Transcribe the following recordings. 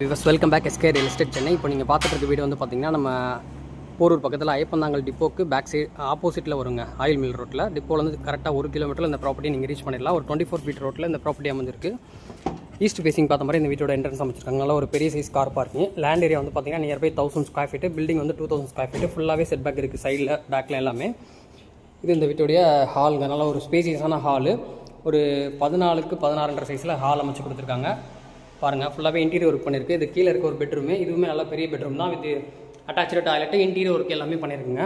Welcome back SK real estate Chennai. இப்போ நீங்கள் பார்த்துட்டு இருக்க வீடு வந்து பார்த்தீங்கன்னா நம்ம போரூர் பக்கத்தில் ஐயப்பந்தாங்கல் டிப்போக்கு பேக் சைடு ஆப்போசிட்டில் வருங்க. ஆயில் மில் ரோட்டில் டிப்போவில் வந்து கரெக்டாக 1 கிலோமீட்டரில் இந்த ப்ராப்பர்ட்டி நீங்கள் ரீச் பண்ணிடலாம். ஒரு 24 ஃபீட் ரோட்டில் இந்த ப்ராப்பர்ட்டி அமைஞ்சிருக்கு. ஈஸ்ட் ஃபேசிங் பார்த்த மாதிரி இந்த வீட்டோட என்ட்ரன்ஸ் அமைச்சிருக்காங்க. நல்லா ஒரு பெரிய size car parking. Land area வந்து பார்த்தீங்கன்னா நியர்பை 1000 ஸ்கொயர் ஃபீட்டு. பில்டிங் வந்து 2000 ஸ்கொயர் ஃபீட்டு. ஃபுல்லாகவே செட் பேக் இருக்குது சைடில் பேக்கில் எல்லாமே. இது இந்த வீட்டுடைய ஹாலுங்க. நல்லா ஒரு ஸ்பேசியஸான ஹாலு. ஒரு 14க்கு 16 சைஸில் ஹால் அமைச்சு கொடுத்துருக்காங்க. பாருங்கள், ஃபுல்லாகவே இன்டீரியர் ஒர்க் பண்ணியிருக்கு. இது கீழே இருக்க ஒரு பெட்ரூமு. இதுவுமே நல்லா பெரிய பெட்ரூம் தான். With attach toilet, interior work எல்லாமே பண்ணியிருக்குங்க.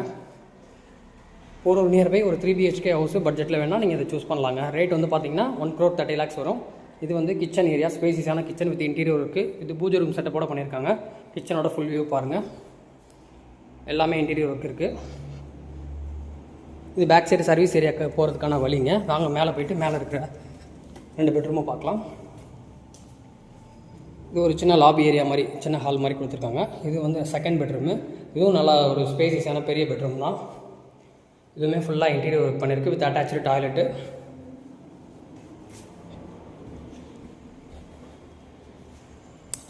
ஒரு நியர்பை ஒரு 3 BHK ஹவுஸ் பட்ஜெட்டில் வேணால் நீங்கள் இதை சூஸ் பண்ணலாங்க. ரேட் வந்து பார்த்தீங்கன்னா 1,30 lakhs வரும். இது வந்து கிச்சன் ஏரியா, ஸ்பேசியஸான கிச்சன் வித் இன்டீரியர் ஒர்க்கு. இது பூஜை ரூம் செட்டப்போட பண்ணியிருக்காங்க. கிச்சனோட ஃபுல் வியூ பாருங்கள், எல்லாமே இன்டீரியர் ஒர்க் இருக்குது. இது பேக் சைடு சர்வீஸ் ஏரியாவுக்கு போகிறதுக்கான வழிங்க. வாங்க மேலே போயிட்டு மேலே இருக்கிற 2 பெட்ரூமும் பார்க்கலாம். இது ஒரு சின்ன லாபி ஏரியா மாதிரி, சின்ன ஹால் மாதிரி கொடுத்துருக்காங்க. இது வந்து செகண்ட் பெட்ரூமு. இதுவும் நல்லா ஒரு ஸ்பேசியஸான பெரிய பெட்ரூம் தான். இதுவுமே ஃபுல்லாக இன்டீரியர் ஒர்க் பண்ணியிருக்கு வித் அட்டாச்சு டாய்லெட்டு.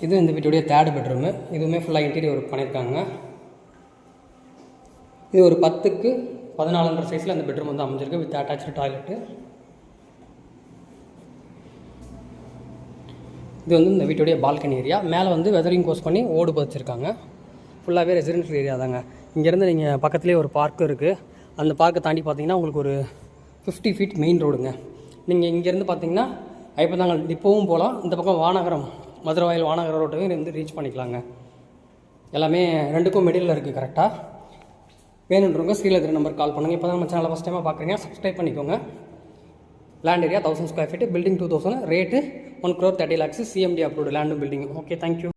இது இந்த வீட்டுடைய தேர்ட் பெட்ரூமு. இதுவுமே ஃபுல்லாக இன்டீரியர் ஒர்க் பண்ணியிருக்காங்க. இது ஒரு 10க்கு 14 சைஸில் அந்த பெட்ரூம் வந்து அமைஞ்சிருக்கு வித் அட்டாச்சு டாய்லெட்டு. இது வந்து இந்த வீட்டுடைய பால்கனி ஏரியா. மேலே வந்து வெதரிங் கோர்ஸ் பண்ணி ஓடு பதிச்சிருக்காங்க. ஃபுல்லாகவே ரெசிடென்ஷியல் ஏரியா தாங்க. இங்கேருந்து நீங்கள் பக்கத்துலேயே ஒரு பார்க்கு இருக்குது. அந்த பார்க்கை தாண்டி பார்த்தீங்கன்னா உங்களுக்கு ஒரு 50 ஃபீட் மெயின் ரோடுங்க. நீங்கள் இங்கேருந்து பார்த்தீங்கன்னா ஐயப்பந்தாங்கல் டிப்போவும் போகலாம். இந்த பக்கம் வானகரம், மதுரவாயில் வானகரம் ரோட்டையும் வந்து ரீச் பண்ணிக்கலாங்க. எல்லாமே 2க்கும் மிடில் இருக்குது கரெக்டாக. வேணுன்றவங்க ஸ்ரீலதர் நம்பர் கால் பண்ணுங்கள். இப்போ தான் நம்ம சேனலை ஃபஸ்ட் டைமாக பார்க்குறீங்க, சப்ஸ்கிரைப் பண்ணிக்கோங்க. Land area 1000 square feet. Building 2000. Rate 1,30 lakhs. CMD approved லேண்டும் பில்டிங். Okay, thank you.